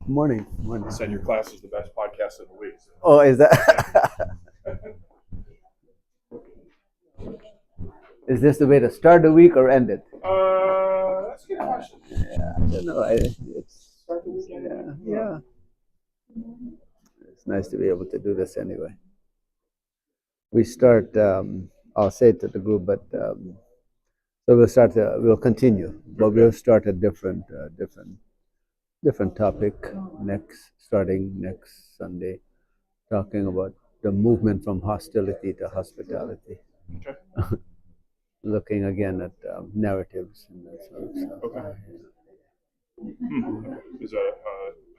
Morning, morning. Said your class is the best podcast of the week. So. Oh, is that? Is this the way to start the week or end it? That's a good question. Yeah, I don't know. It's Start the weekend. yeah. It's nice to be able to do this anyway. We start. I'll say it to the group, but so we'll start. We'll continue, but we'll start a different topic starting next Sunday, talking about the movement from hostility to hospitality. Okay. Looking again at narratives and that sort of stuff. Okay. Is that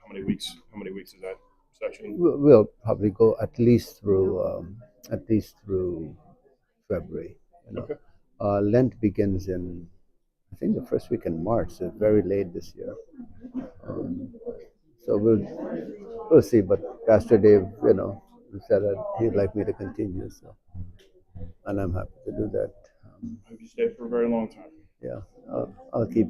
how many weeks? How many weeks is that session? We'll probably go at least through February. Okay. Lent begins in, I think, the first week in March. So very late this year. So we'll see. But Pastor Dave, said that he'd like me to continue. So, and I'm happy to do that. I hope you stay for a very long time. Yeah, I'll keep.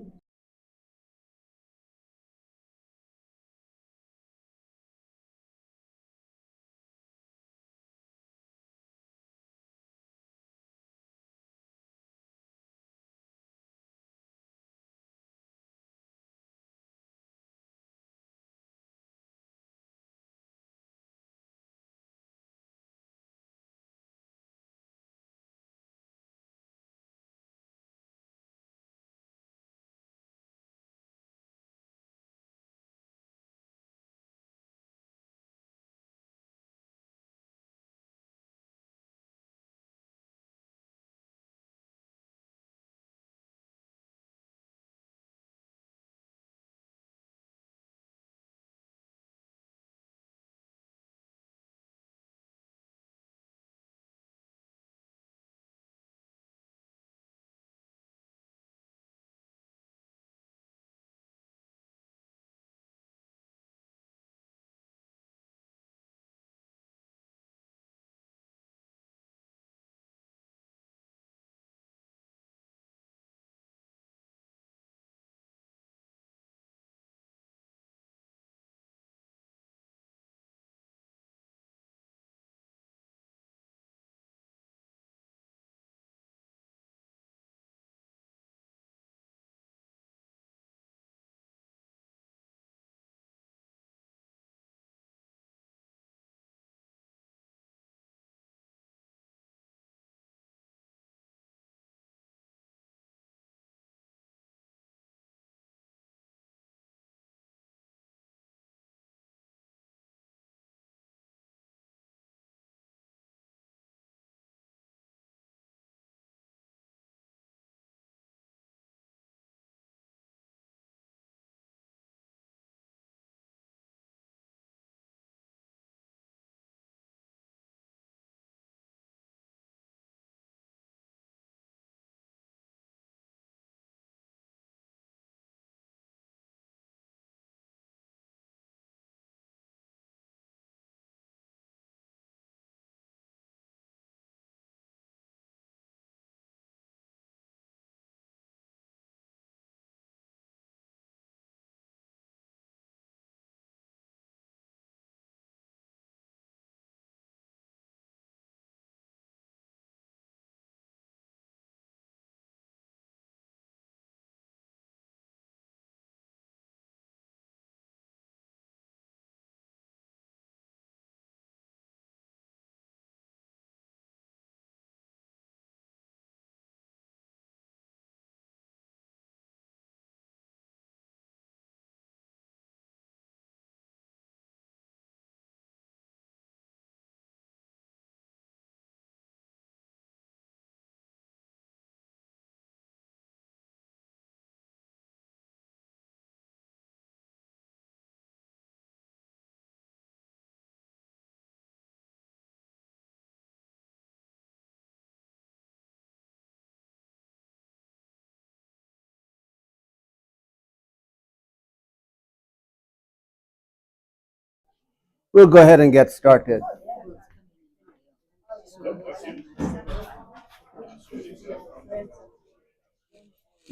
We'll go ahead and get started.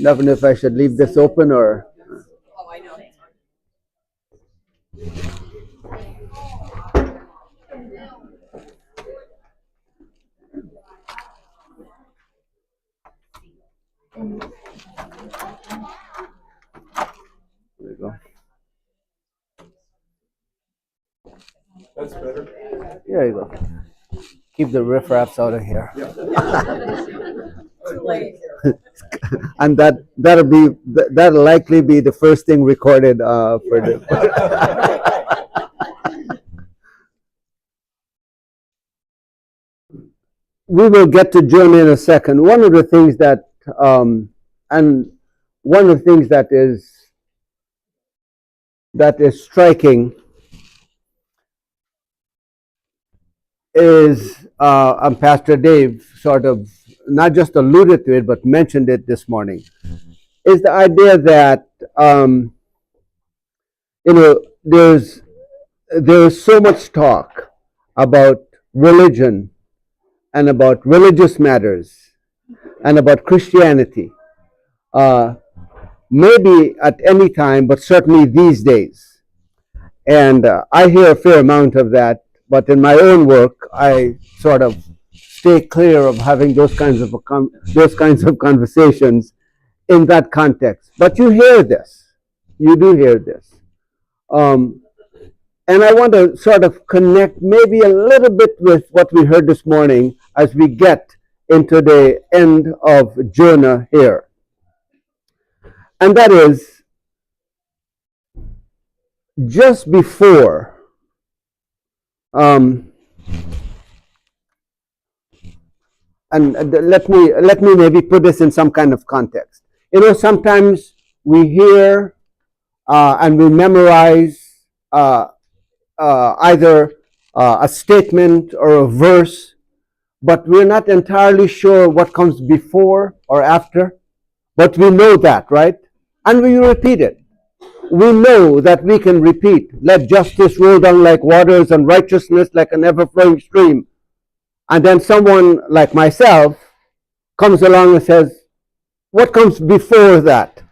Never know if I should leave this open or. Oh, I know. There you go. That's better. There you go. Keep the riffraffs out of here. Too late. And that'll likely be the first thing recorded for the. We will get to Jonah in a second. One of the things that is striking is, and Pastor Dave sort of not just alluded to it, but mentioned it this morning, is the idea that, there's so much talk about religion and about religious matters and about Christianity, maybe at any time, but certainly these days. And I hear a fair amount of that, but in my own work, I sort of stay clear of having those kinds of conversations in that context. But you hear this. You do hear this. And I want to sort of connect maybe a little bit with what we heard this morning as we get into the end of Jonah here. And that is, just before and let me maybe put this in some kind of context. Sometimes we hear and we memorize either a statement or a verse, but we're not entirely sure what comes before or after. But we know that, right? And we repeat it. We know that we can repeat, let justice roll down like waters and righteousness like an ever-flowing stream. And then someone like myself comes along and says, what comes before that?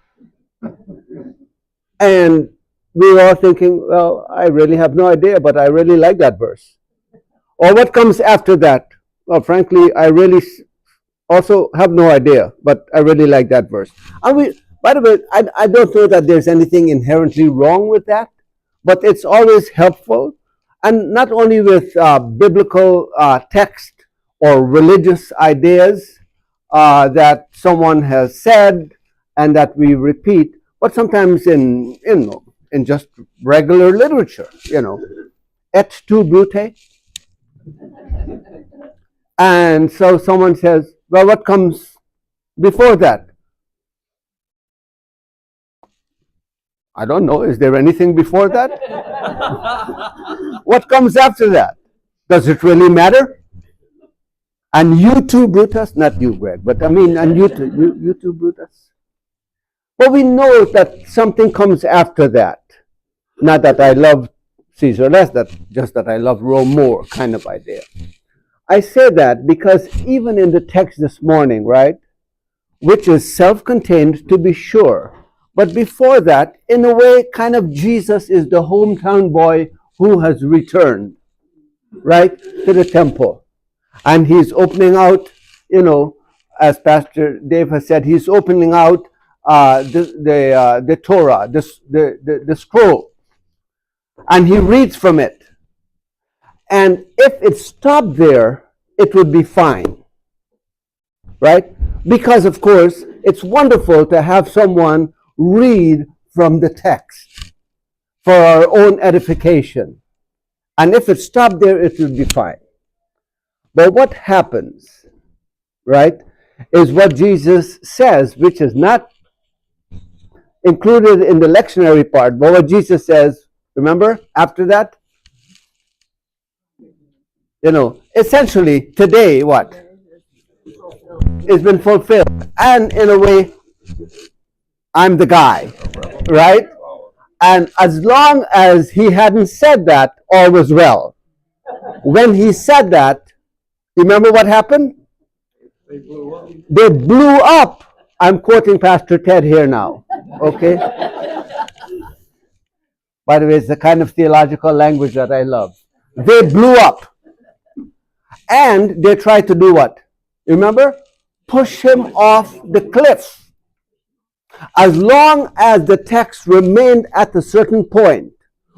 And we were all thinking, well, I really have no idea, but I really like that verse. Or what comes after that? Well, frankly, I really also have no idea, but I really like that verse. And by the way, I don't know that there's anything inherently wrong with that, but it's always helpful. And not only with biblical text or religious ideas that someone has said and that we repeat, but sometimes in just regular literature, et tu Brute. And so someone says, well, what comes before that? I don't know. Is there anything before that? What comes after that? Does it really matter? And you too, Brutus, not you, Greg, but I mean, and you too, Brutus. But we know that something comes after that. Not that I love Caesar less, just that I love Rome more kind of idea. I say that because even in the text this morning, right, which is self-contained to be sure, but before that, in a way, kind of Jesus is the hometown boy who has returned, right, to the temple. And he's opening out, as Pastor Dave has said, he's opening out the Torah, the scroll. And he reads from it. And if it stopped there, it would be fine, right? Because, of course, it's wonderful to have someone read from the text for our own edification. And if it stopped there, it would be fine. But what happens, right, is what Jesus says, which is not included in the lectionary part, but what Jesus says, remember, after that? Essentially, today, what? It's been fulfilled. And in a way, I'm the guy, right? And as long as he hadn't said that, all was well. When he said that, remember what happened? They blew up. I'm quoting Pastor Ted here now, okay? By the way, it's the kind of theological language that I love. They blew up. And they tried to do what? Remember? Push him off the cliff. As long as the text remained at a certain point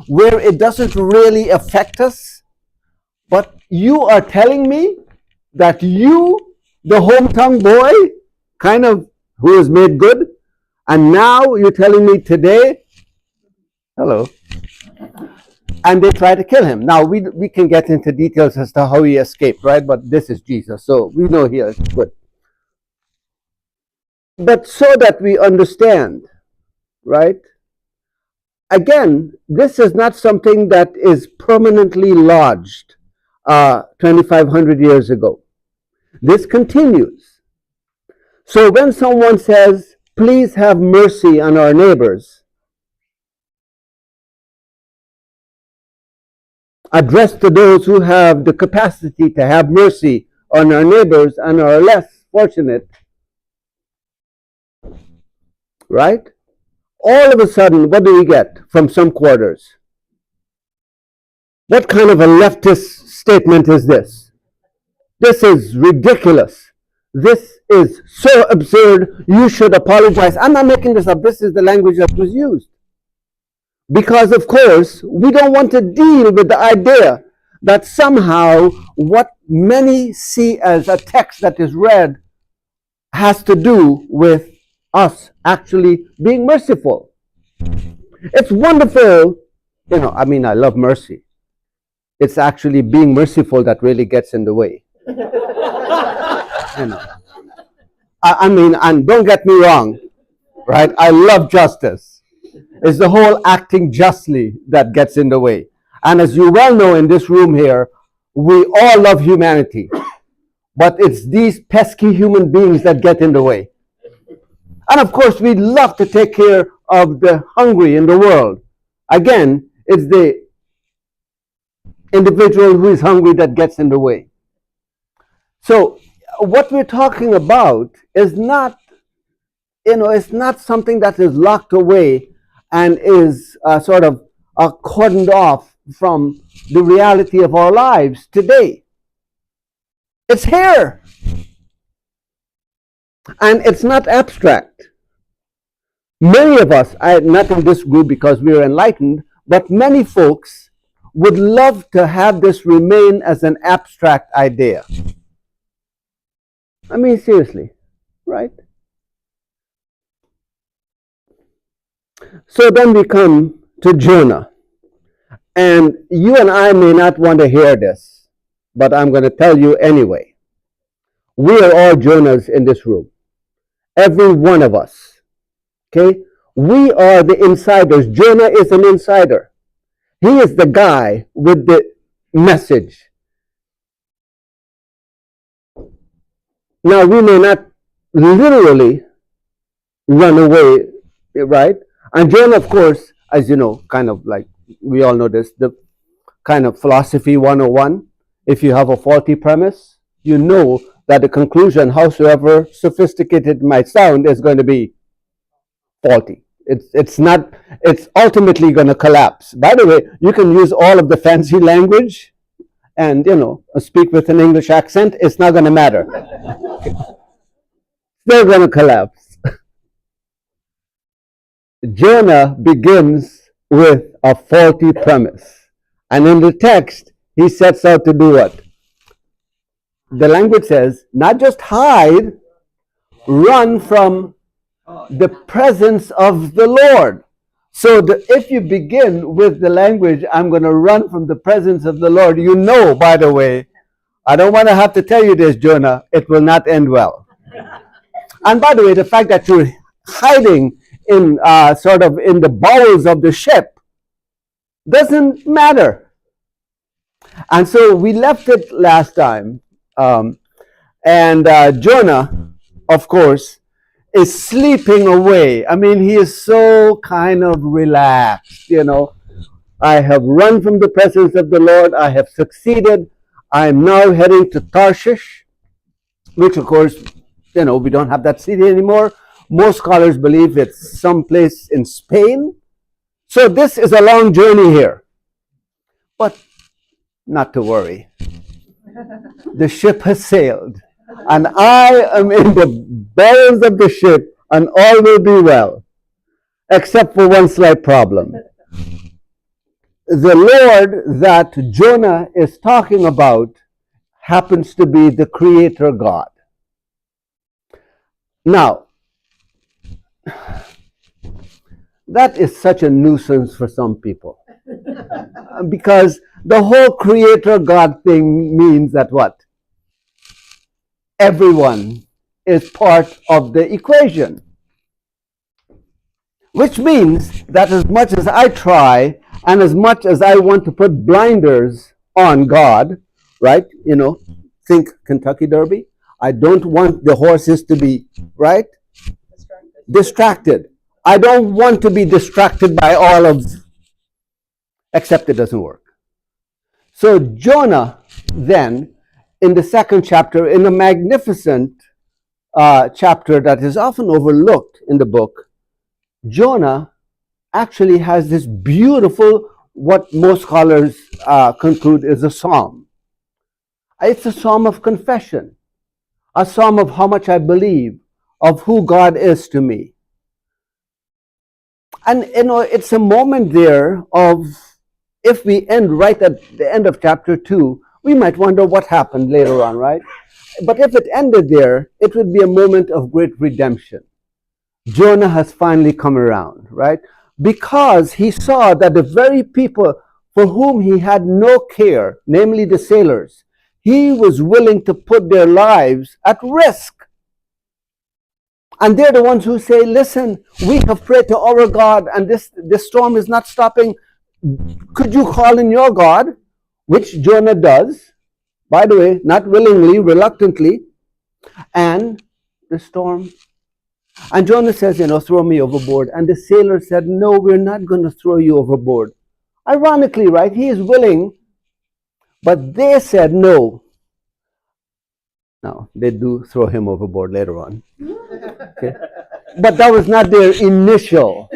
where it doesn't really affect us, but you are telling me that you, the hometown boy, kind of who is made good, and now you're telling me today, hello, and they try to kill him. Now we can get into details as to how he escaped, right? But this is Jesus, so we know he is good. But so that we understand, right? Again, this is not something that is permanently lodged 2,500 years ago. This continues. So when someone says, please have mercy on our neighbors, addressed to those who have the capacity to have mercy on our neighbors and are less fortunate, right? All of a sudden, what do we get from some quarters? What kind of a leftist statement is this? This is ridiculous. This is so absurd. You should apologize. I'm not making this up. This is the language that was used. Because, of course, we don't want to deal with the idea that somehow what many see as a text that is read has to do with us actually being merciful. It's wonderful. I love mercy. It's actually being merciful that really gets in the way. And don't get me wrong, right? I love justice. It's the whole acting justly that gets in the way. And as you well know in this room here, we all love humanity. But it's these pesky human beings that get in the way. And of course, we love to take care of the hungry in the world. Again, it's the individual who is hungry that gets in the way. So what we're talking about is not, it's not something that is locked away and is sort of cordoned off from the reality of our lives today. It's here. And it's not abstract. Many of us, not in this group because we are enlightened, but many folks would love to have this remain as an abstract idea. I mean, seriously, right? So then we come to Jonah. And you and I may not want to hear this, but I'm going to tell you anyway. We are all Jonahs in this room. Every one of us. Okay? We are the insiders. Jonah is an insider. He is the guy with the message. Now, we may not literally run away, right? And Jonah, of course, as you know, kind of like, we all know this, the kind of philosophy 101. If you have a faulty premise, you know that the conclusion, howsoever sophisticated it might sound, is going to be faulty. It's ultimately going to collapse. By the way, you can use all of the fancy language and, speak with an English accent. It's not going to matter. They're going to collapse. Jonah begins with a faulty premise. And in the text, he sets out to do what? The language says, not just hide, run from the presence of the Lord. So if you begin with the language, I'm going to run from the presence of the Lord, by the way, I don't want to have to tell you this, Jonah, it will not end well. And by the way, the fact that you're hiding in sort of in the bowels of the ship doesn't matter. And so we left it last time. And Jonah, of course, is sleeping away. I mean, he is so kind of relaxed, I have run from the presence of the Lord. I have succeeded. I am now heading to Tarshish, which, of course, we don't have that city anymore. Most scholars believe it's someplace in Spain. So this is a long journey here. But not to worry. The ship has sailed, and I am in the bowels of the ship, and all will be well, except for one slight problem. The Lord that Jonah is talking about happens to be the Creator God. Now, that is such a nuisance for some people. Because the whole Creator God thing means that what? Everyone is part of the equation. Which means that as much as I try and as much as I want to put blinders on God, right? You know, think Kentucky Derby. I don't want the horses to be, right? Distracted. I don't want to be distracted by all of, except it doesn't work. So Jonah then, in the second chapter, in a magnificent chapter that is often overlooked in the book, Jonah actually has this beautiful, what most scholars conclude is a psalm. It's a psalm of confession, a psalm of how much I believe, of who God is to me. And you know, it's a moment there of, if we end right at the end of chapter 2, we might wonder what happened later on, right? But if it ended there, it would be a moment of great redemption. Jonah has finally come around, right? Because he saw that the very people for whom he had no care, namely the sailors, he was willing to put their lives at risk. And they're the ones who say, listen, we have prayed to our God and this storm is not stopping. Could you call in your God? Which Jonah does, by the way, not willingly, reluctantly. And the storm. And Jonah says, you know, throw me overboard. And the sailors said, no, we're not going to throw you overboard. Ironically, right? He is willing, but they said no. Now, they do throw him overboard later on. Okay? But that was not their initial.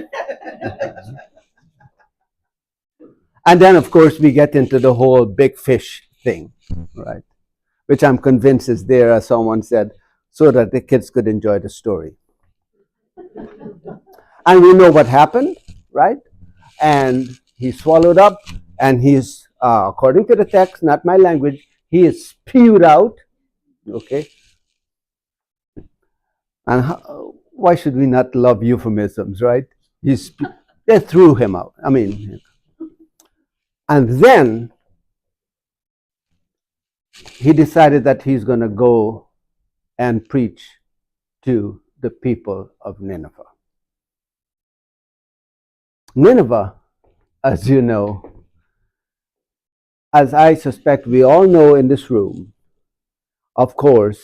And then, of course, we get into the whole big fish thing, right? Which I'm convinced is there, as someone said, so that the kids could enjoy the story. And we know what happened, right? And he's swallowed up, and he's, according to the text, not my language, he is spewed out, okay? And why should we not love euphemisms, right? They threw him out. I mean, and then he decided that he's going to go and preach to the people of Nineveh. Nineveh, as you know, as I suspect we all know in this room, of course,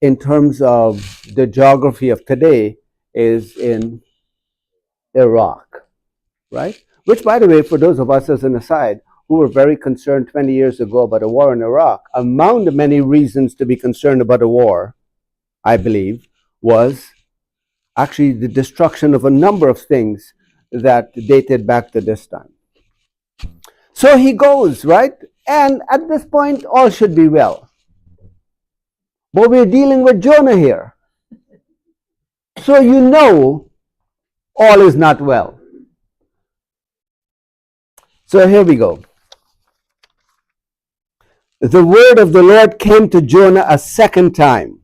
in terms of the geography of today, is in Iraq, right? Which, by the way, for those of us as an aside, who were very concerned 20 years ago about a war in Iraq, among the many reasons to be concerned about a war, I believe, was actually the destruction of a number of things that dated back to this time. So he goes, right? And at this point, all should be well. But we're dealing with Jonah here. So you know all is not well. So here we go. The word of the Lord came to Jonah a second time.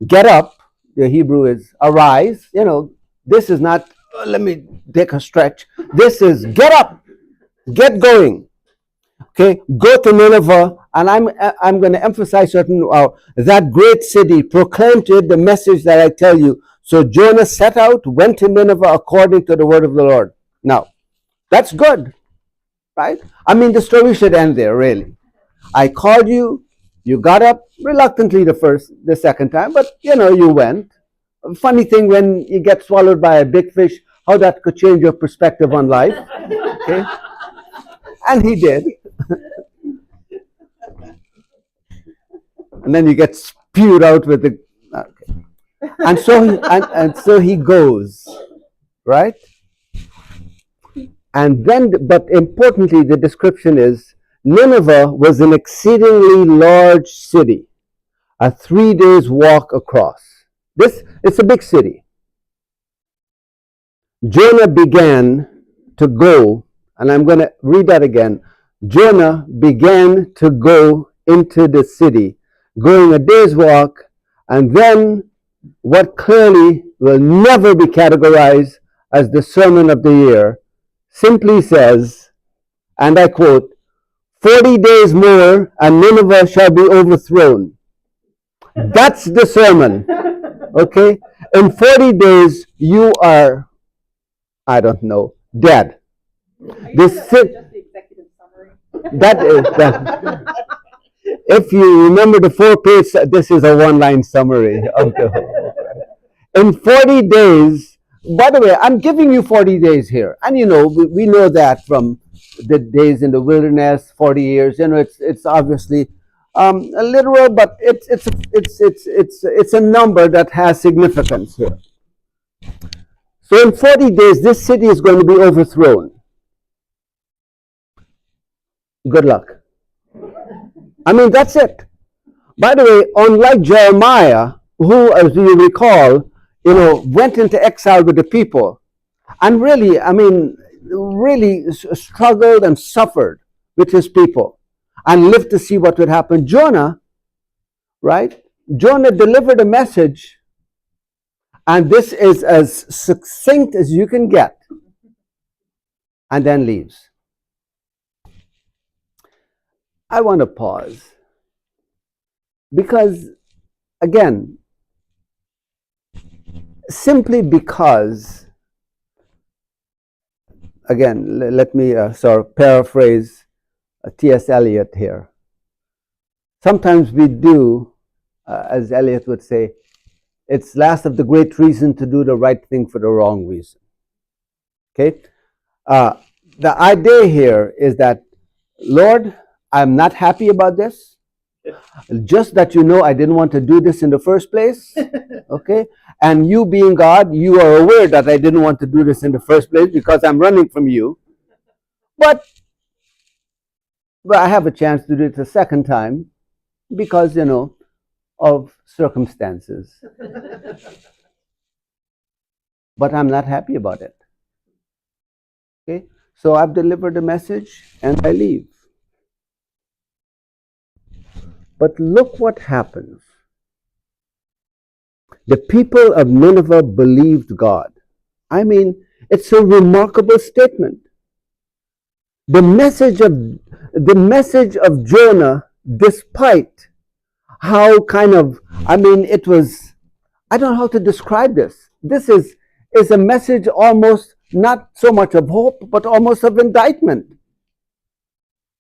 Get up. The Hebrew is arise. You know, this is not, let me take a stretch. This is get up. Get going. Okay, go to Nineveh, and I'm going to emphasize certain that great city. Proclaim to it the message that I tell you. So Jonah set out, went to Nineveh according to the word of the Lord. Now, that's good, right? I mean, the story should end there, really. I called you, you got up reluctantly the second time, but you know, you went. Funny thing when you get swallowed by a big fish, how that could change your perspective on life. Okay? And he did. And then you get spewed out with the. Okay. And so he goes, right? And then, but importantly, the description is Nineveh was an exceedingly large city, a 3 days walk across. It's a big city. Jonah began to go, and I'm going to read that again. Jonah began to go into the city, going a day's walk, and then what clearly will never be categorized as the sermon of the year simply says, and I quote, 40 days more and Nineveh shall be overthrown. That's the sermon. Okay? In 40 days, you are, I don't know, dead. This just the executive summary. That is that. If you remember the 4-page, this is a one-line summary of the whole. In 40 days, by the way, I'm giving you 40 days here. And you know, we know that from the days in the wilderness, 40 years, you know, it's obviously literal, but it's a number that has significance here. So in 40 days, this city is going to be overthrown. Good luck. I mean, that's it. By the way, unlike Jeremiah, who, as you recall, you know, went into exile with the people, and really, I mean, really struggled and suffered with his people, and lived to see what would happen. Jonah, right? Jonah delivered a message, and this is as succinct as you can get, and then leaves. I want to pause because, again, simply because, again, let me sort of paraphrase T.S. Eliot here. Sometimes we do, as Eliot would say, it's last of the great reason to do the right thing for the wrong reason. Okay? The idea here is that, Lord, I'm not happy about this. Just that you know I didn't want to do this in the first place. Okay? And you being God, you are aware that I didn't want to do this in the first place because I'm running from you. But I have a chance to do it a second time because, you know, of circumstances. But I'm not happy about it. Okay? So I've delivered a message and I leave. But look what happens. The people of Nineveh believed God. I mean, it's a remarkable statement. The message of Jonah, despite how kind of, I mean, it was, I don't know how to describe this. This is a message almost not so much of hope, but almost of indictment.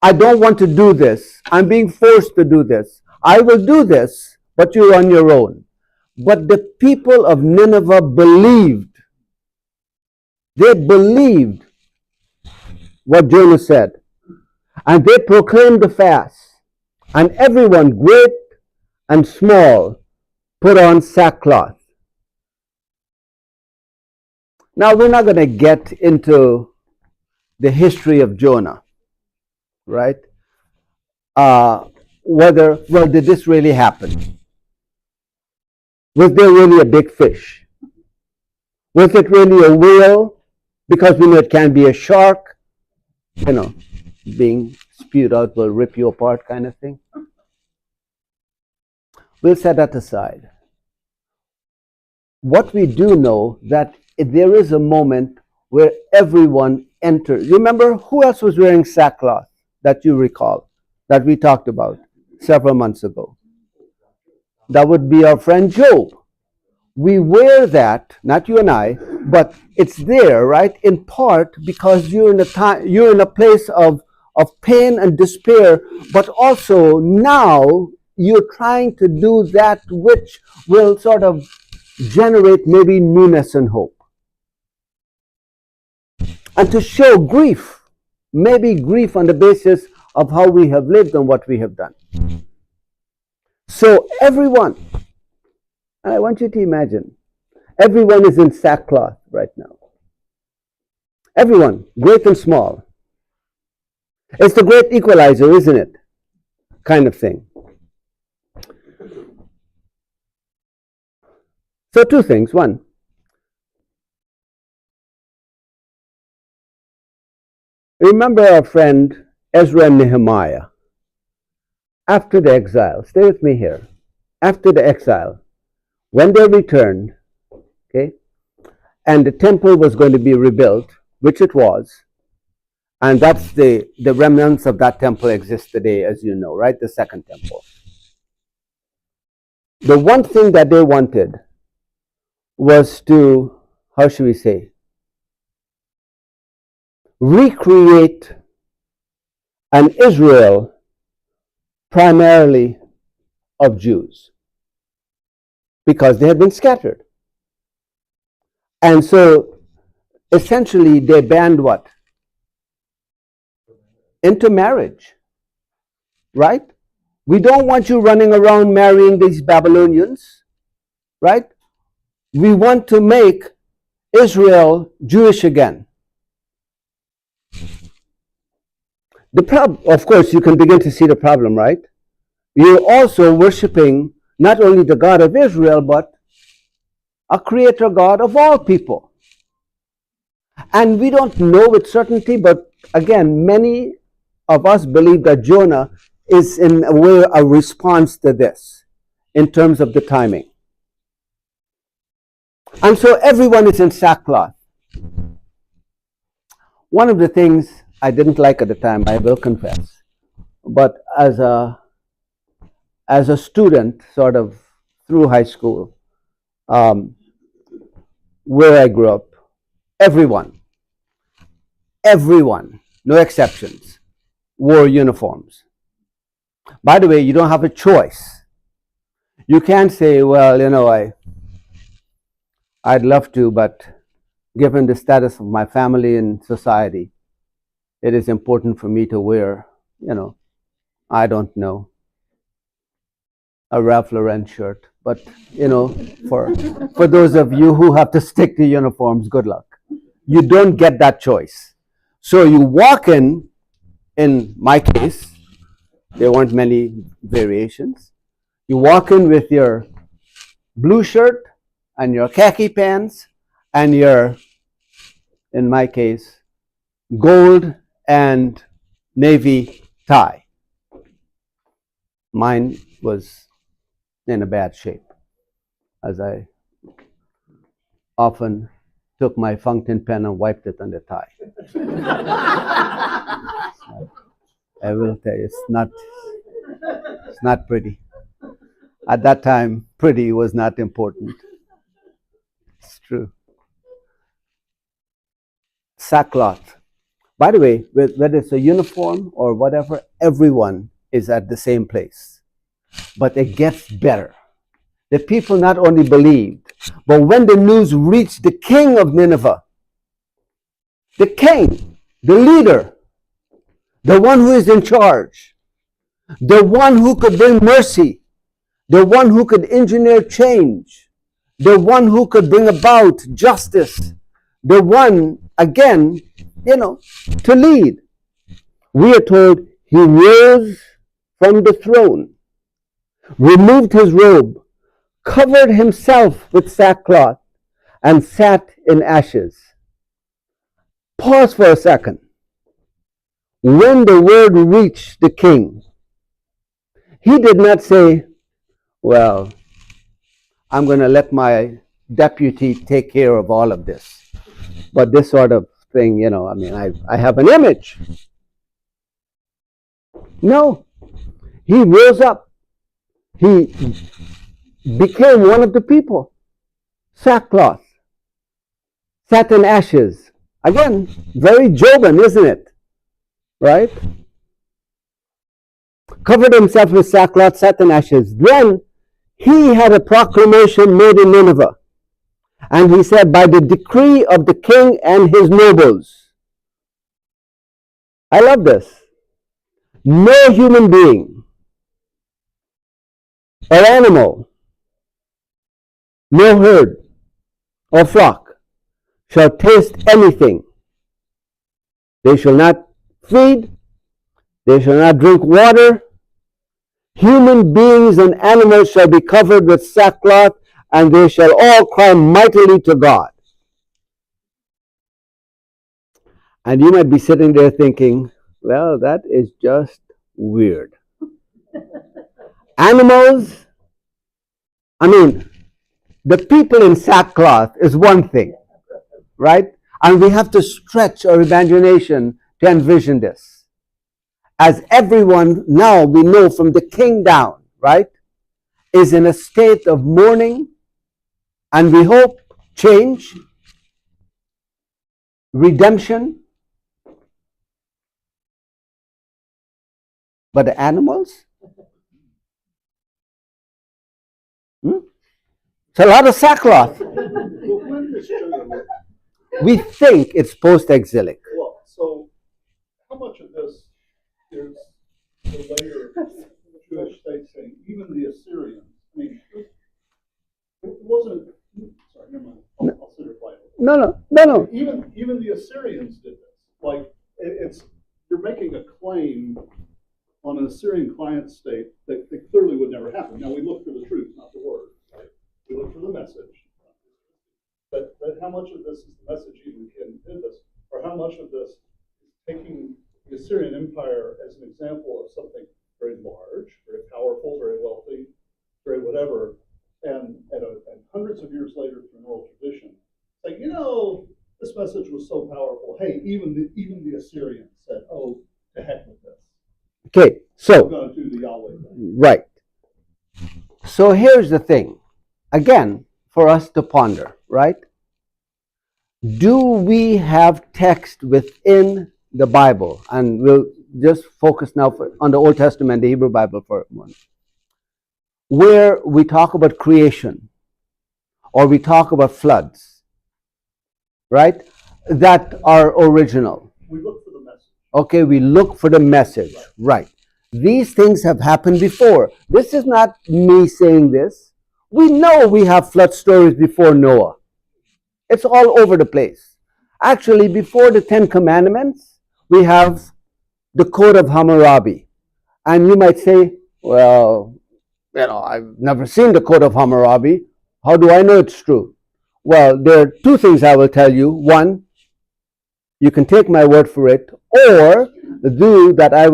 I don't want to do this. I'm being forced to do this. I will do this, but you're on your own. But the people of Nineveh believed. They believed what Jonah said. And they proclaimed the fast. And everyone, great and small, put on sackcloth. Now, we're not going to get into the history of Jonah. Right? Did this really happen? Was there really a big fish? Was it really a whale? Because we know it can be a shark, you know, being spewed out will rip you apart kind of thing. We'll set that aside. What we do know that there is a moment where everyone enters. You remember who else was wearing sackcloth? That you recall, that we talked about several months ago. That would be our friend Job. We wear that, not you and I, but it's there, right? In part because you're in a place of pain and despair, but also now you're trying to do that which will sort of generate maybe newness and hope. And to show grief. Maybe grief on the basis of how we have lived and what we have done. So everyone, And I want you to imagine, everyone is in sackcloth right now. Everyone, great and small. It's the great equalizer, isn't it? Kind of thing. So two things. One, remember our friend Ezra and Nehemiah. After the exile, stay with me here. After the exile, when they returned, okay, and the temple was going to be rebuilt, which it was, and that's the remnants of that temple exist today, as you know, right? The second temple. The one thing that they wanted was to, how should we say, recreate an Israel primarily of Jews, because they had been scattered. And so essentially they banned what? Intermarriage, right? We don't want you running around marrying these Babylonians, right? We want to make Israel Jewish again. Of course, you can begin to see the problem, right? You're also worshiping not only the God of Israel, but a creator God of all people. And we don't know with certainty, but again, many of us believe that Jonah is in a way a response to this in terms of the timing. And so everyone is in sackcloth. One of the things I didn't like at the time, I will confess, but as a student, sort of through high school, where I grew up, everyone, no exceptions, wore uniforms. By the way, you don't have a choice. You can't say, well, you know, I'd love to, but given the status of my family and society, it is important for me to wear, you know, I don't know, a Ralph Lauren shirt. But, you know, for those of you who have to stick to uniforms, good luck. You don't get that choice. So you walk in my case, there weren't many variations. You walk in with your blue shirt and your khaki pants and your, in my case, gold and navy tie. Mine was in a bad shape, as I often took my fountain pen and wiped it on the tie. I will tell you, it's not pretty. At that time, pretty was not important. It's true. Sackcloth. By the way, whether it's a uniform or whatever, everyone is at the same place. But it gets better. The people not only believed, but when the news reached the king of Nineveh, the king, the leader, the one who is in charge, the one who could bring mercy, the one who could engineer change, the one who could bring about justice, the one, again, you know, to lead. We are told he rose from the throne, removed his robe, covered himself with sackcloth, and sat in ashes. Pause for a second. When the word reached the king, he did not say, well, I'm going to let my deputy take care of all of this. But this sort of thing, you know, I mean, I have an image. No. He rose up. He became one of the people. Sackcloth. Sat in ashes. Again, very Jobin, isn't it? Right? Covered himself with sackcloth, sat in ashes. Then he had a proclamation made in Nineveh. And he said, by the decree of the king and his nobles. I love this. No human being or animal no herd or flock shall taste anything. They shall not feed, they shall not drink water. Human beings and animals shall be covered with sackcloth, and they shall all cry mightily to God. And you might be sitting there thinking, well, that is just weird. Animals, the people in sackcloth is one thing, right? And we have to stretch our imagination to envision this. As everyone now we know from the king down, right, is in a state of mourning, and we hope change, redemption. But the animals? It's a lot of sackcloth. We think it's post-exilic. Well, so how much of this is the later Jewish state saying, even the Assyrians? I mean, it wasn't. Sorry, never mind. I'll sit here quietly. No. Even the Assyrians did this. Like you're making a claim on an Assyrian client state that clearly would never happen. Now we look for the truth, not the word. Right? We look for the message. But how much of this is the message even in this, or how much of this is taking the Assyrian Empire as an example of something very large, very powerful, very wealthy, very whatever, and hundreds of years later through an oral tradition, like, this message was so powerful. Hey, even the Assyrians said, "Oh, to heck with this." Okay, so We're going to do the Yahweh thing. right. So here's the thing, again, for us to ponder, right? Do we have text within the Bible? And we'll just focus now on the Old Testament, the Hebrew Bible for a moment, where we talk about creation or we talk about floods, right? That are original. We look for the message. Okay, we look for the message, right? These things have happened before. This is not me saying this. We know we have flood stories before Noah. It's all over the place. Actually, before the Ten Commandments, we have the Code of Hammurabi. And you might say, well, I've never seen the Code of Hammurabi. How do I know it's true? Well, there are two things I will tell you. One, you can take my word for it, or do that I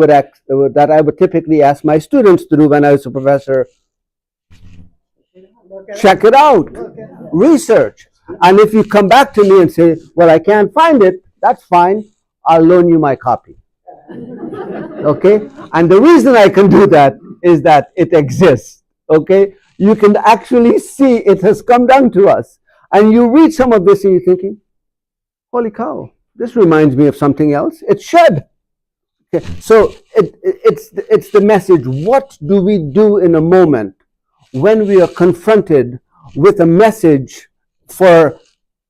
would typically ask my students to do when I was a professor. Check it out. Research. And if you come back to me and say, well, I can't find it, that's fine. I'll loan you my copy. Okay? And the reason I can do that is that it exists. Okay? You can actually see it has come down to us. And you read some of this and you're thinking, holy cow, this reminds me of something else. It should. Okay? So it's the message. What do we do in a moment when we are confronted with a message for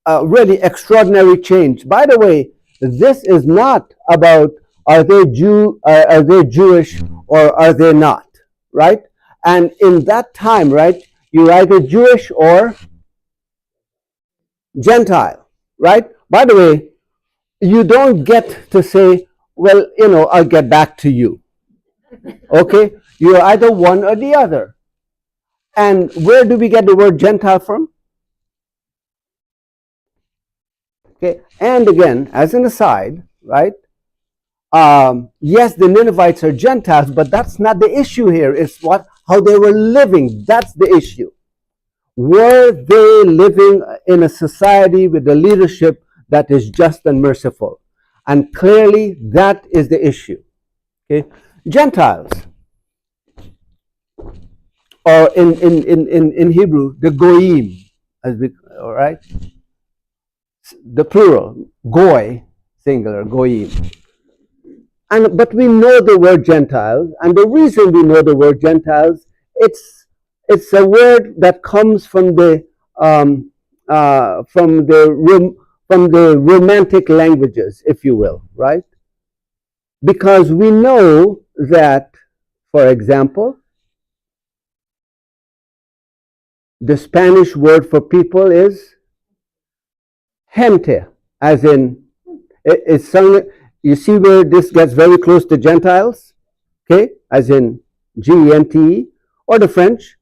really extraordinary change? By the way, this is not about are they Jewish or are they not, right? And in that time, right, you're either Jewish or Gentile, right? By the way, you don't get to say, well, I'll get back to you. Okay? You're either one or the other. And where do we get the word Gentile from? Okay, and again, as an aside, right? Yes, the Ninevites are Gentiles, but that's not the issue here. It's how they were living. That's the issue. Were they living in a society with a leadership that is just and merciful? And clearly, that is the issue. Okay, Gentiles, or in Hebrew, the goyim, all right, the plural, goy, singular, goyim. But we know the word Gentiles, and the reason we know the word Gentiles, it's a word that comes from the Romantic languages, if you will, right? Because we know that, for example, the Spanish word for people is gente, as in, it's some, you see where this gets very close to Gentiles, okay, as in Gente, or the French,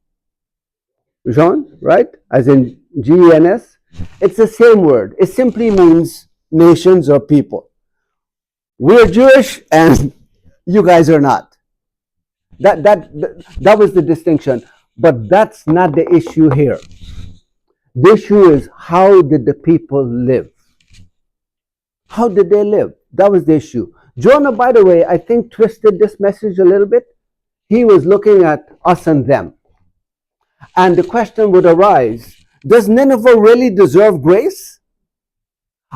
Jean, right, as in Gens. It's the same word. It simply means nations or people. We're Jewish and you guys are not. That was the distinction. But that's not the issue here. The issue is, how did the people live? How did they live? That was the issue. Jonah, by the way, I think twisted this message a little bit. He was looking at us and them. And the question would arise, does Nineveh really deserve grace?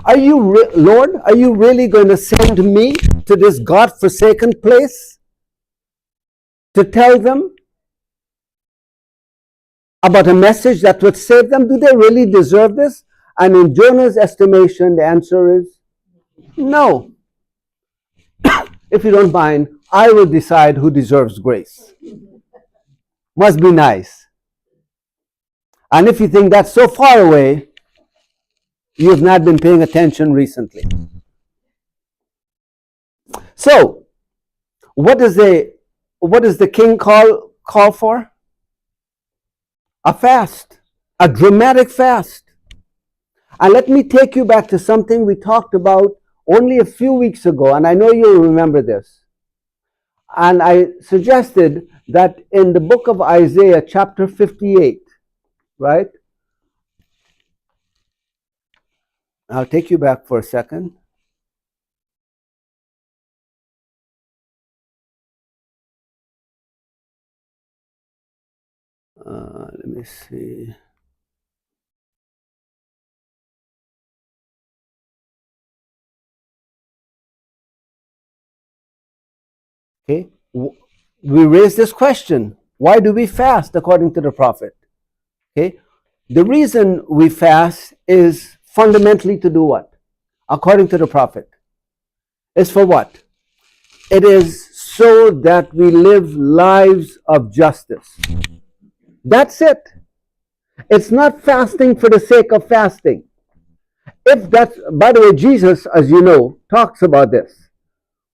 Lord, are you really going to send me to this God-forsaken place to tell them about a message that would save them? Do they really deserve this? And in Jonah's estimation, the answer is no. If you don't mind, I will decide who deserves grace. Must be nice. And if you think that's so far away, you have not been paying attention recently. So, what does the king call for? A fast, a dramatic fast. And let me take you back to something we talked about only a few weeks ago, and I know you'll remember this. And I suggested that in the book of Isaiah, chapter 58, right? I'll take you back for a second. Let me see. Okay, we raise this question. Why do we fast according to the prophet? Okay, the reason we fast is fundamentally to do what? According to the prophet. It's for what? It is so that we live lives of justice. That's it. It's not fasting for the sake of fasting. If that's, by the way, Jesus, as you know, talks about this,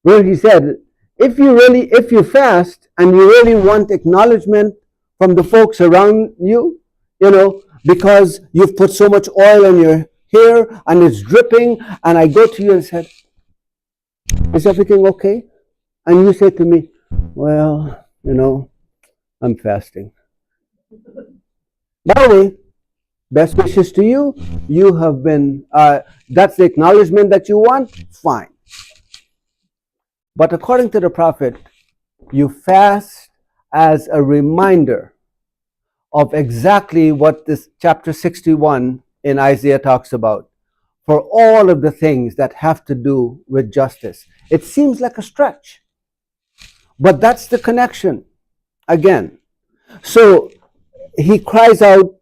where he said, if you fast and you really want acknowledgement from the folks around you, because you've put so much oil in your hair and it's dripping, and I go to you and said, is everything okay? And you say to me, well, I'm fasting. By the way, best wishes to you. You have been, that's the acknowledgement that you want, fine. But according to the prophet, you fast as a reminder of exactly what this chapter 61 in Isaiah talks about, for all of the things that have to do with justice. It seems like a stretch, but that's the connection again. So he cries out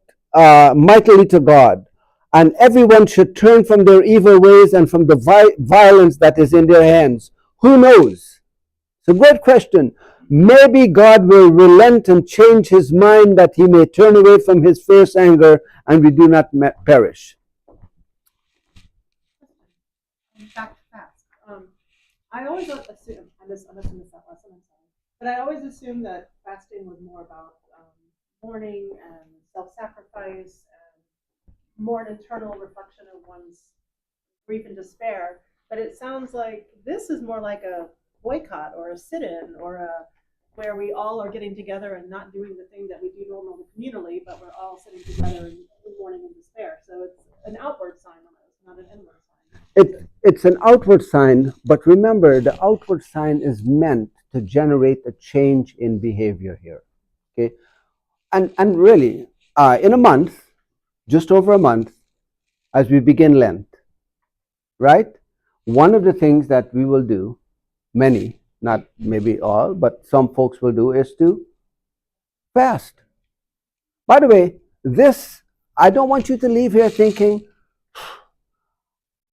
mightily to God, and everyone should turn from their evil ways and from the violence that is in their hands. Who knows? It's a great question. Maybe God will relent and change his mind, that he may turn away from his fierce anger and we do not perish. Back to fast. I always assume, I must have missed that lesson, I'm sorry, but I always assumed that fasting was more about mourning and self-sacrifice and more an internal reflection of one's grief and despair. But it sounds like this is more like a boycott or a sit-in or where we all are getting together and not doing the thing that we do normally communally, but we're all sitting together in mourning and despair. So it's an outward sign on us, not an inward sign. It's an outward sign, but remember, the outward sign is meant to generate a change in behavior here. Okay, and really, in a month, just over a month, as we begin Lent, right? One of the things that we will do, many, not maybe all, but some folks will do, is to fast. By the way, this, I don't want you to leave here thinking,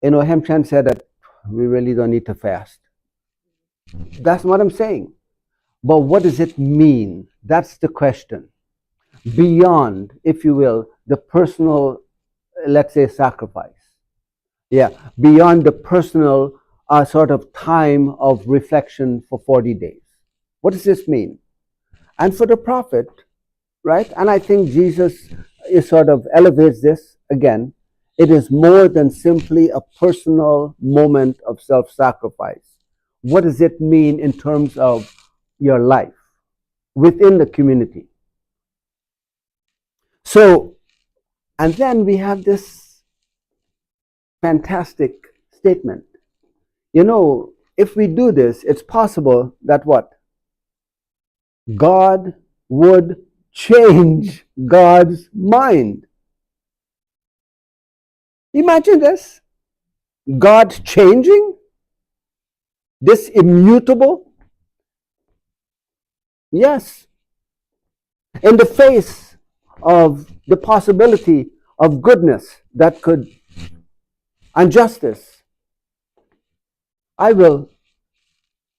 Hemchan said that we really don't need to fast. That's what I'm saying. But what does it mean? That's the question. beyond, if you will, the personal, let's say, sacrifice. Yeah, beyond the personal sort of time of reflection for 40 days. What does this mean? And for the prophet, right? And I think Jesus is sort of elevates this again. It is more than simply a personal moment of self-sacrifice. What does it mean in terms of your life within the community? So, and then we have this fantastic statement. You know, if we do this, it's possible that what? God would change God's mind. Imagine this. God changing? This immutable? Yes. In the face of the possibility of goodness that could, and justice, I will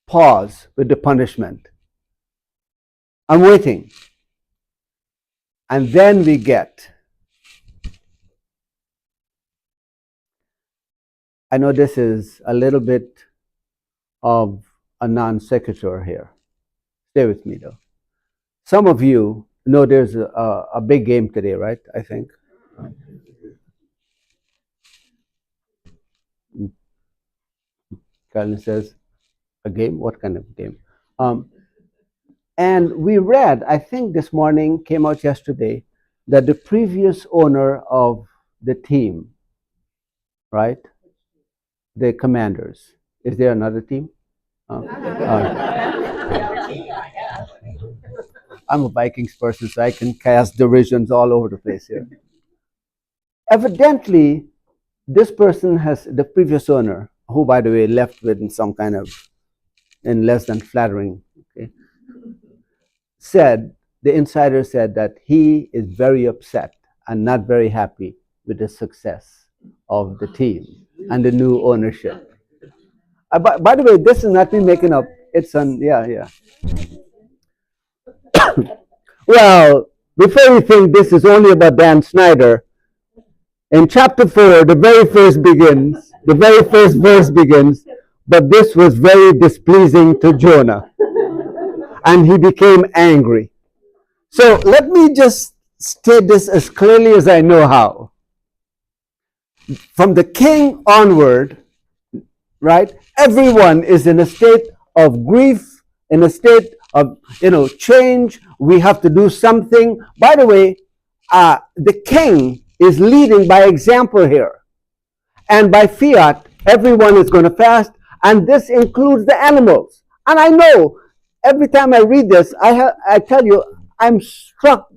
pause with the punishment. I'm waiting. And then we get, I know this is a little bit of a non sequitur here. Stay with me though. Some of you know there's a big game today, right? I think. Carolyn says, a game? What kind of game? And we read, I think this morning, came out yesterday, that the previous owner of the team, right? The Commanders. Is there another team? I'm a Vikings person, so I can cast derisions all over the place here. Evidently, this person has, the previous owner, who, by the way, left with some kind of, in less than flattering, okay, said, the insider said that he is very upset and not very happy with the success of the team and the new ownership. By the way, this is not me making up. It's on, yeah. Well, before you think this is only about Dan Snyder, in chapter 4, the very first verse begins, but this was very displeasing to Jonah, and he became angry. So let me just state this as clearly as I know how. From the king onward, right, everyone is in a state of grief, in a state of, change. We have to do something. By the way, the king is leading by example here. And by fiat, everyone is going to fast, and this includes the animals. And I know, every time I read this, I tell you, I'm struck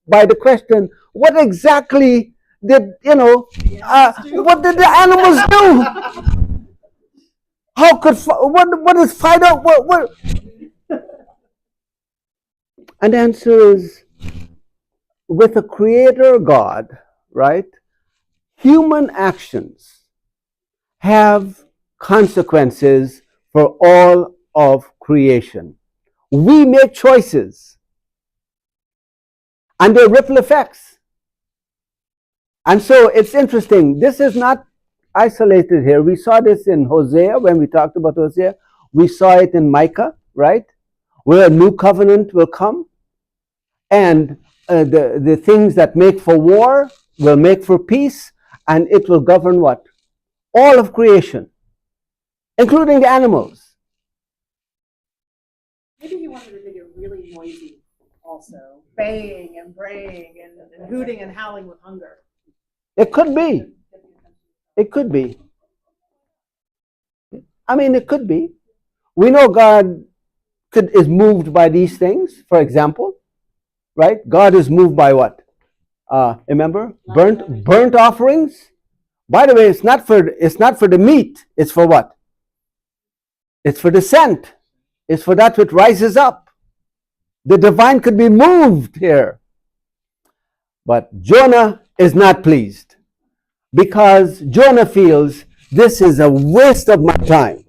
by the question, what exactly did, what did the animals do? How could, what is fight out, what? And the answer is, with a creator God, right, human actions have consequences for all of creation. We make choices, and there are ripple effects. And so it's interesting. This is not isolated here. We saw this in Hosea when we talked about Hosea. We saw it in Micah, right? Where a new covenant will come, and the things that make for war will make for peace, and it will govern what? All of creation, including the animals. Maybe he wanted to make it really noisy also, baying and braying and hooting and howling with hunger. It could be. It could be. I mean, it could be. We know God is moved by these things, for example, right? God is moved by what? Remember? Burnt offerings. By the way, it's not for the meat. It's for what? It's for the scent. It's for that which rises up. The divine could be moved here. But Jonah is not pleased, because Jonah feels this is a waste of my time.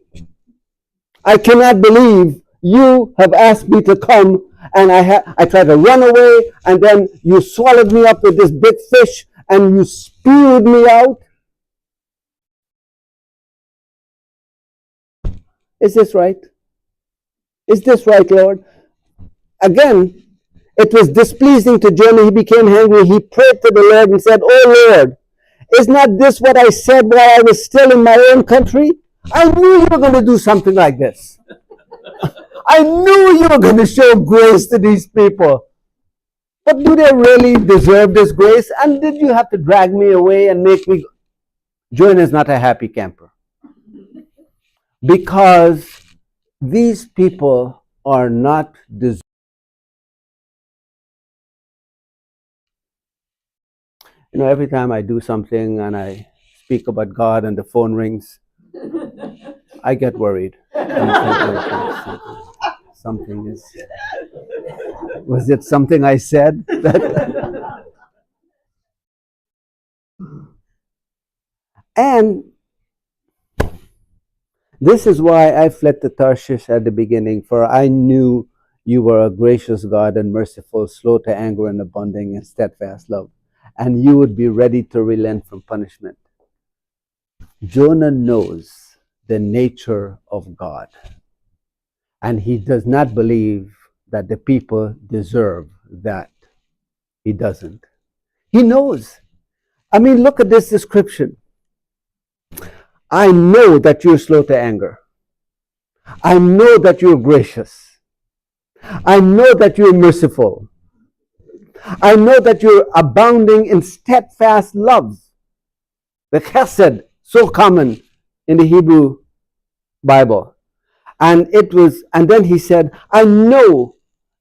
I cannot believe you have asked me to come and I tried to run away, and then you swallowed me up with this big fish, and you spewed me out. Is this right? Is this right, Lord? Again, it was displeasing to Jonah. He became angry. He prayed to the Lord and said, "Oh Lord, is not this what I said while I was still in my own country? I knew you were going to do something like this. I knew you were going to show grace to these people. But do they really deserve this grace? And did you have to drag me away and make me..." Jonah is not a happy camper. Because these people are not deserving. You know, every time I do something and I speak about God and the phone rings, I get worried. Something is. Was it something I said? And this is why I fled to Tarshish at the beginning, for I knew you were a gracious God and merciful, slow to anger and abounding in steadfast love, and you would be ready to relent from punishment. Jonah knows the nature of God, and he does not believe that the people deserve that. He doesn't. He knows. I mean, look at this description. I know that you're slow to anger. I know that you're gracious. I know that you're merciful. I know that you're abounding in steadfast love. The chesed, so common in the Hebrew Bible. And then he said, I know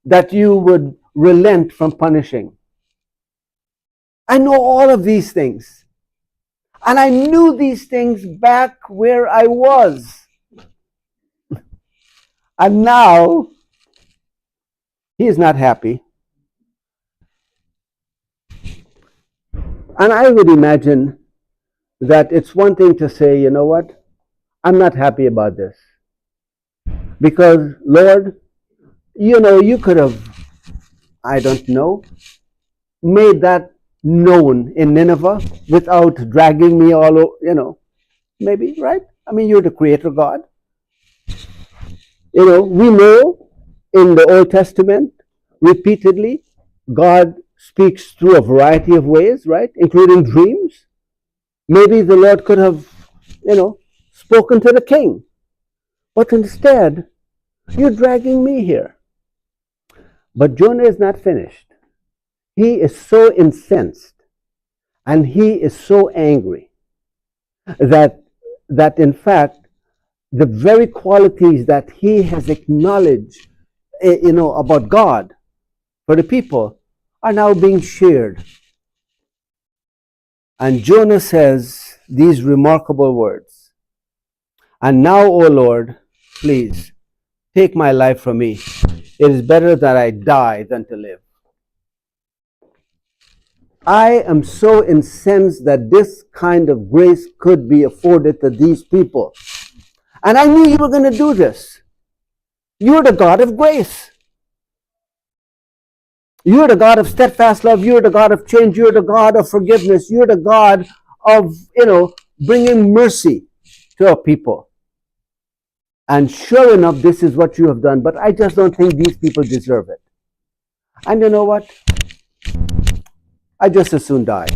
that you would relent from punishing. I know all of these things. And I knew these things back where I was. And now, he is not happy. And I would imagine that it's one thing to say, you know what, I'm not happy about this. Because, Lord, you know, you could have, I don't know, made that known in Nineveh without dragging me all over, you know, maybe, right? I mean, you're the creator God. You know, we know in the Old Testament, repeatedly, God speaks through a variety of ways, right? Including dreams. Maybe the Lord could have, you know, spoken to the king. But instead, you're dragging me here. But Jonah is not finished. He is so incensed and he is so angry that in fact, the very qualities that he has acknowledged, you know, about God for the people are now being shared. And Jonah says these remarkable words. And now, O Lord, please take my life from me. It is better that I die than to live. I am so incensed that this kind of grace could be afforded to these people. And I knew you were going to do this. You're the God of grace. You're the God of steadfast love. You're the God of change. You're the God of forgiveness. You're the God of, you know, bringing mercy to our people. And sure enough, this is what you have done. But I just don't think these people deserve it. And you know what? I just as soon die.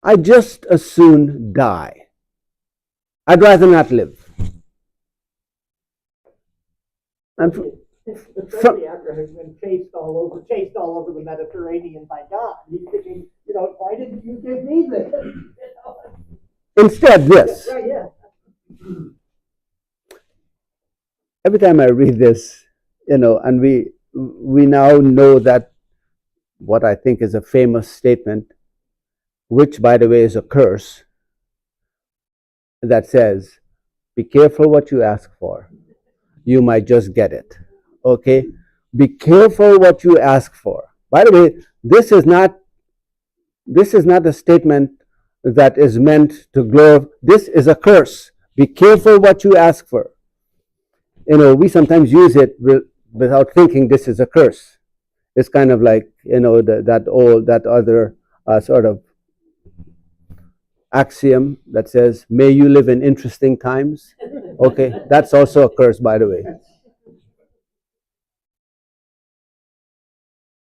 I just as soon die. I'd rather not live. And Especially after having been chased all over the Mediterranean by God. He's thinking, you know, why didn't you give me this? You know? Instead, this. Right, yeah. Every time I read this, you know, and we now know that what I think is a famous statement, which by the way is a curse, that says, be careful what you ask for. You might just get it. Okay? Be careful what you ask for. By the way, this is not a statement that is meant to glorify. This is a curse. Be careful what you ask for. You know, we sometimes use it without thinking this is a curse. It's kind of like, that other sort of axiom that says, may you live in interesting times. Okay, that's also a curse, by the way.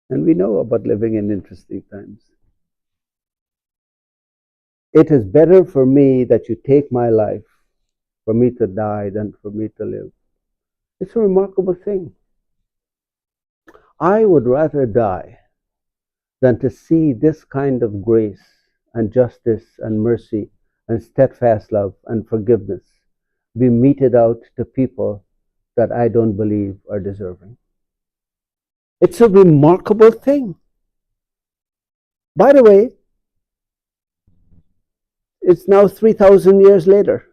And we know about living in interesting times. It is better for me that you take my life, for me to die, than for me to live. It's a remarkable thing. I would rather die than to see this kind of grace and justice and mercy and steadfast love and forgiveness be meted out to people that I don't believe are deserving. It's a remarkable thing. By the way, it's now 3,000 years later.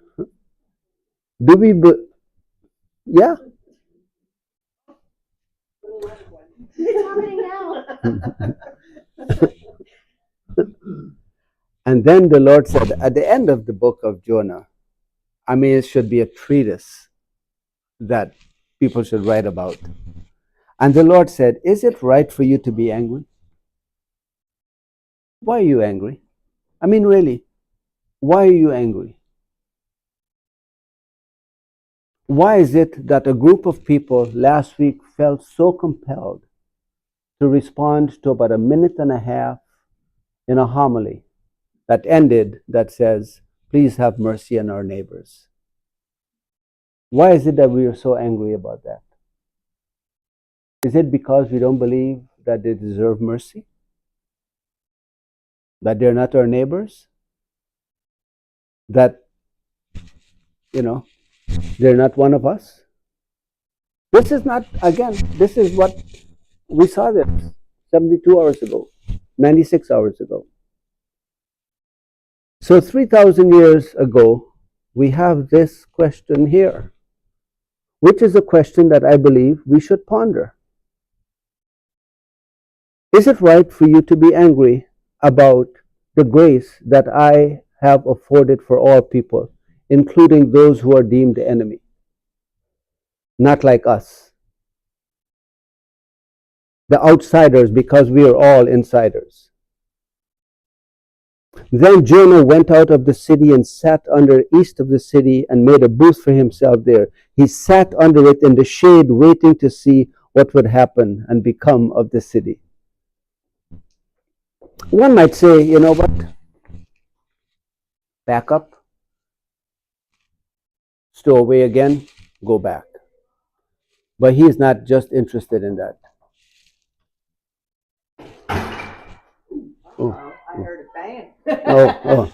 Do we... Yeah? It's happening now. And then the Lord said, at the end of the book of Jonah, I mean, it should be a treatise that people should write about. And the Lord said, is it right for you to be angry? Why are you angry? I mean, really, why are you angry? Why is it that a group of people last week felt so compelled to respond to about a minute and a half in a homily that ended, that says, please have mercy on our neighbors? Why is it that we are so angry about that? Is it because we don't believe that they deserve mercy? That they're not our neighbors? That, they're not one of us? This is not, again, this is what we saw this 72 hours ago, 96 hours ago. So 3,000 years ago, we have this question here, which is a question that I believe we should ponder. Is it right for you to be angry about the grace that I have afforded for all people, including those who are deemed the enemy, not like us, the outsiders, because we are all insiders? Then Jonah went out of the city and sat under east of the city and made a booth for himself there. He sat under it in the shade, waiting to see what would happen and become of the city. One might say, you know what? Back up, stow away again, go back. But he is not just interested in that. Oh. I heard a bang. Oh.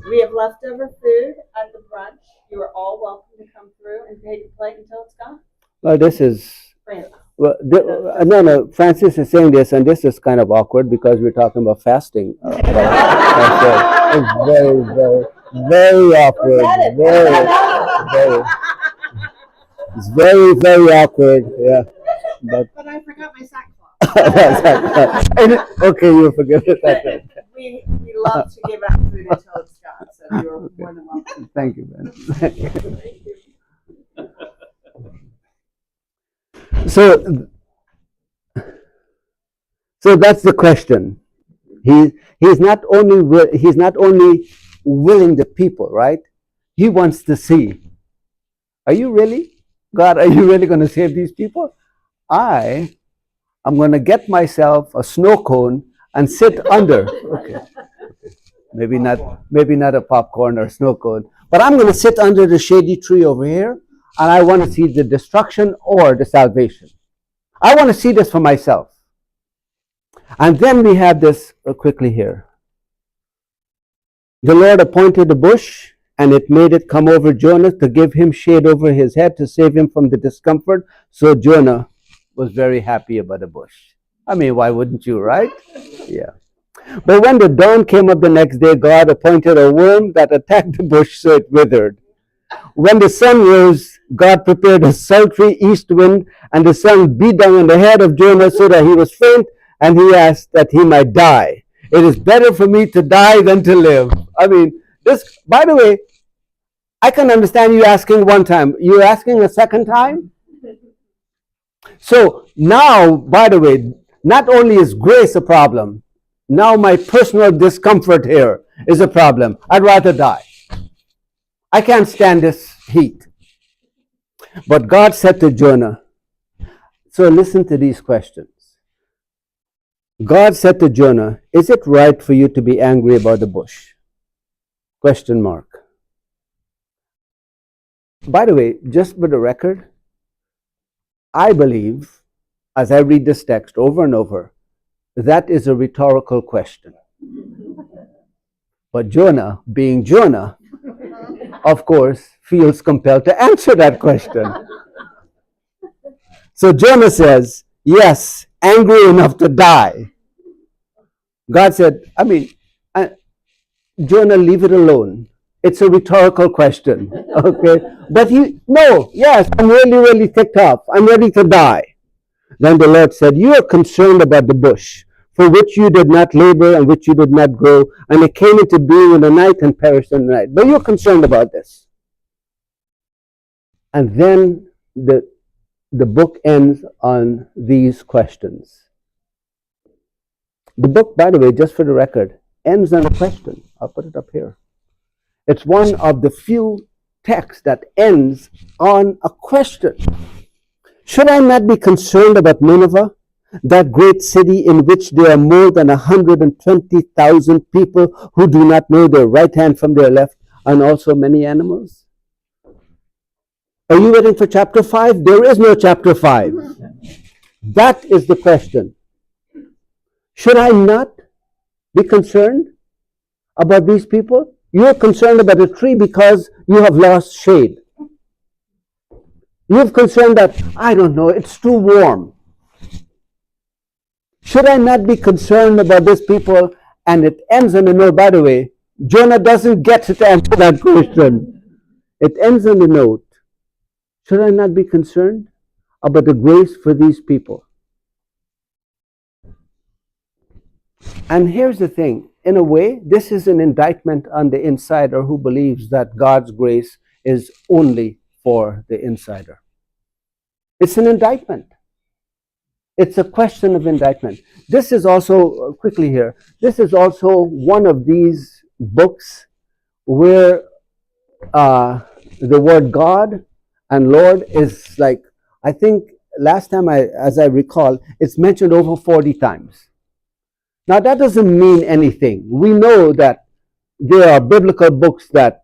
We have leftover food at the brunch. You are all welcome to come through and take your plate until it's gone. Well, this is... Francis. Well, no, Francis is saying this, and this is kind of awkward because we're talking about fasting. It's very, very, very awkward. It's very, very awkward. Yeah, But I forgot my sackcloth. Okay, you forget it. We love to give out food until it's gone, so you're more than welcome. Thank you, man. So that's the question. He's not only willing the people, right? He wants to see. Are you really, God? Are you really going to save these people? I'm going to get myself a snow cone and sit under. Okay. Maybe not a popcorn or snow cone, but I'm going to sit under the shady tree over here. And I want to see the destruction or the salvation. I want to see this for myself. And then we have this quickly here. The Lord appointed a bush, and it made it come over Jonah to give him shade over his head to save him from the discomfort. So Jonah was very happy about the bush. I mean, why wouldn't you, right? Yeah. But when the dawn came up the next day, God appointed a worm that attacked the bush so it withered. When the sun rose, God prepared a sultry east wind, and the sun beat down on the head of Jonah so that he was faint, and he asked that he might die. It is better for me to die than to live. I mean, this, by the way, I can understand you asking one time. You're asking a second time? So now, by the way, not only is grace a problem, now my personal discomfort here is a problem. I'd rather die. I can't stand this heat. But God said to Jonah, so listen to these questions. God said to Jonah, is it right for you to be angry about the bush? Question mark. By the way, just for the record, I believe, as I read this text over and over, that is a rhetorical question. But Jonah, being Jonah, of course, feels compelled to answer that question. So Jonah says, yes, angry enough to die. God said, Jonah, leave it alone. It's a rhetorical question, okay? But yes, I'm really, really ticked off. I'm ready to die. Then the Lord said, you are concerned about the bush, for which you did not labor and which you did not grow, and it came into being in the night and perished in the night. But you're concerned about this. And then the book ends on these questions. The book, by the way, just for the record, ends on a question. I'll put it up here. It's one of the few texts that ends on a question. Should I not be concerned about Nineveh, that great city in which there are more than 120,000 people who do not know their right hand from their left, and also many animals? Are you waiting for chapter 5? There is no chapter 5. That is the question. Should I not be concerned about these people? You're concerned about a tree because you have lost shade. You're concerned that, I don't know, it's too warm. Should I not be concerned about these people? And it ends on a note, by the way, Jonah doesn't get to answer that question. It ends on the note, should I not be concerned about the grace for these people? And here's the thing, in a way, this is an indictment on the insider who believes that God's grace is only for the insider. It's an indictment. It's a question of indictment. This is also, quickly here, this is also one of these books where the word God and Lord is like, I think last time as I recall, it's mentioned over 40 times. Now that doesn't mean anything. We know that there are biblical books that,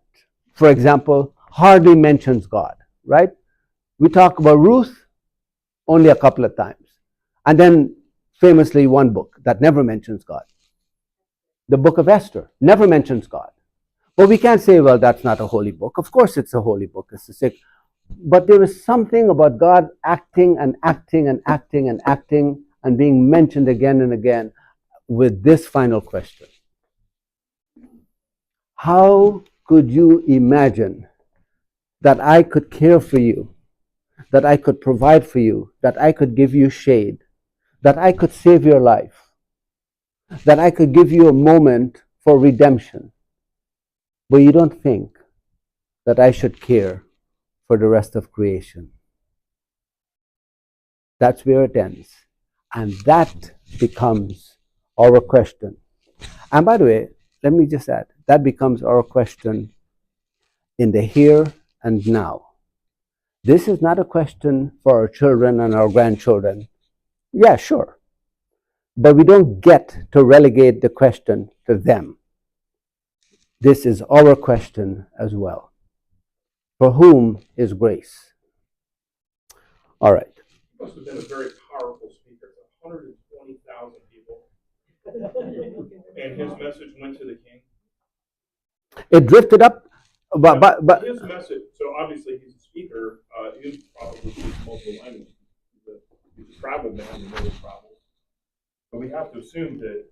for example, hardly mentions God, right? We talk about Ruth only a couple of times. And then famously one book that never mentions God. The book of Esther never mentions God. But we can't say, well, that's not a holy book. Of course it's a holy book. It's a sick. But there is something about God acting and acting and acting and acting and being mentioned again and again with this final question. How could you imagine that I could care for you, that I could provide for you, that I could give you shade, that I could save your life, that I could give you a moment for redemption, but you don't think that I should care for the rest of creation? That's where it ends. And that becomes our question. And by the way, let me just add, that becomes our question in the here and now. This is not a question for our children and our grandchildren. Yeah, sure. But we don't get to relegate the question to them. This is our question as well. For whom is grace? All right. He must have been a very powerful speaker. 120,000 people. And his message went to the king. It drifted up, but his message, so obviously he's a speaker, he probably speaks multiple languages. He's a travel man, he knows travel. But we have to assume that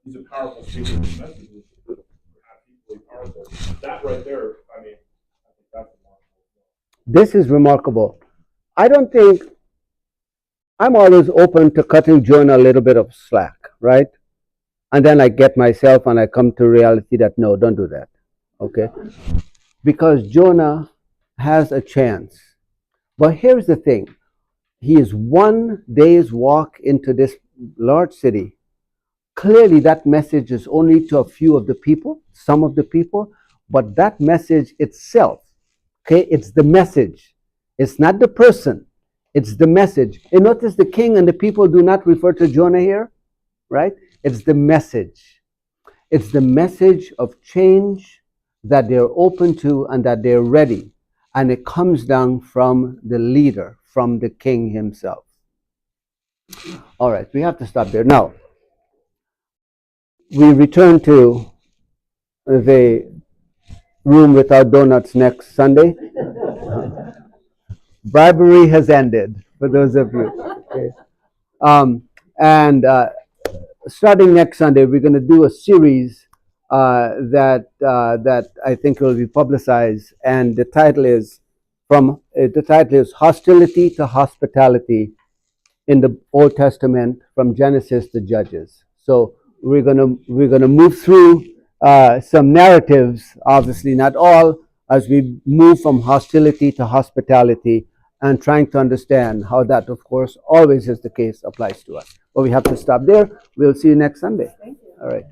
he's a powerful speaker. His message is equally powerful. That right there, I think that's remarkable. This is remarkable. I don't think, I'm always open to cutting Jonah a little bit of slack, right? And then I get myself and I come to reality that no, don't do that, okay? Because Jonah has a chance. But here's the thing. He is one day's walk into this large city. Clearly, that message is only to a few of the people, some of the people, but that message itself, okay, it's the message. It's not the person, it's the message. And notice the king and the people do not refer to Jonah here, right? It's the message. It's the message of change that they're open to and that they're ready. And it comes down from the leader, from the king himself. All right, we have to stop there. Now, we return to the room without donuts next Sunday. Bribery has ended, for those of you. Okay. And starting next Sunday, we're going to do a series that I think will be publicized, and the title is Hostility to Hospitality in the Old Testament, from Genesis to Judges. So we're gonna move through some narratives, obviously not all, as we move from hostility to hospitality, and trying to understand how that, of course, always is the case, applies to us. But we have to stop there. We'll see you next Sunday. Thank you. All right.